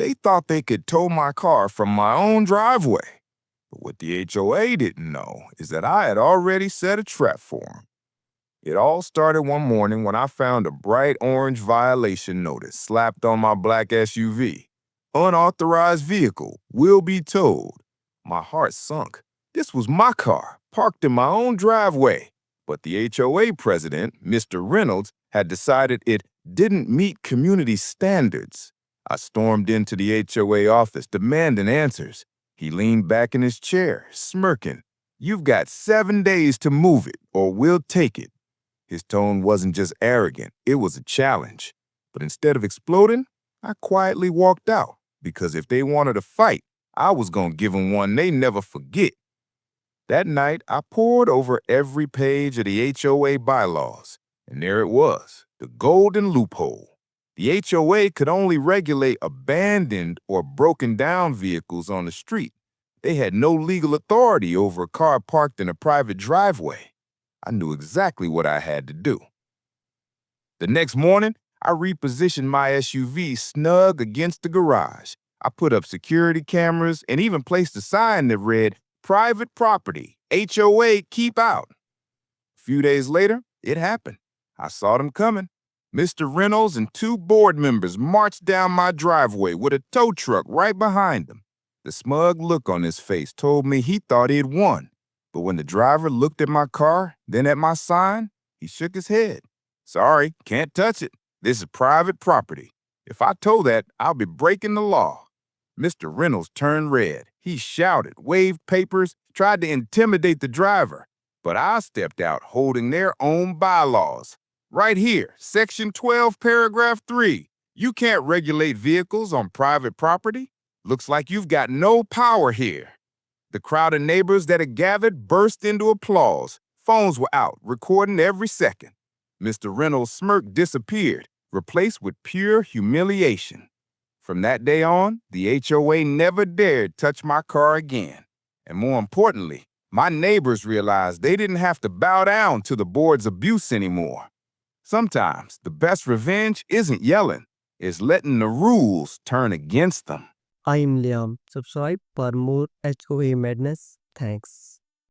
They thought they could tow my car from my own driveway. But what the HOA didn't know is that I had already set a trap for them. It all started one morning when I found a bright orange violation notice slapped on my black SUV. Unauthorized vehicle will be towed. My heart sunk. This was my car, parked in my own driveway. But the HOA president, Mr. Reynolds, had decided it didn't meet community standards. I stormed into the HOA office, demanding answers. He leaned back in his chair, smirking. "You've got 7 days to move it, or we'll take it." His tone wasn't just arrogant, it was a challenge. But instead of exploding, I quietly walked out, because if they wanted a fight, I was gonna give them one they never forget. That night, I pored over every page of the HOA bylaws, and there it was, the golden loophole. The HOA could only regulate abandoned or broken down vehicles on the street. They had no legal authority over a car parked in a private driveway. I knew exactly what I had to do. The next morning, I repositioned my SUV snug against the garage. I put up security cameras and even placed a sign that read, "Private property, HOA keep out." A few days later, it happened. I saw them coming. Mr. Reynolds and 2 board members marched down my driveway with a tow truck right behind them. The smug look on his face told me he thought he had won. But when the driver looked at my car, then at my sign, he shook his head. "Sorry, can't touch it. This is private property. If I tow that, I'll be breaking the law." Mr. Reynolds turned red. He shouted, waved papers, tried to intimidate the driver. But I stepped out holding their own bylaws. Right here, Section 12, Paragraph 3. You can't regulate vehicles on private property. Looks like you've got no power here. The crowd of neighbors that had gathered burst into applause. Phones were out, recording every second. Mr. Reynolds' smirk disappeared, replaced with pure humiliation. From that day on, the HOA never dared touch my car again. And more importantly, my neighbors realized they didn't have to bow down to the board's abuse anymore. Sometimes the best revenge isn't yelling, it's letting the rules turn against them. I'm Liam. Subscribe for more HOA madness. Thanks.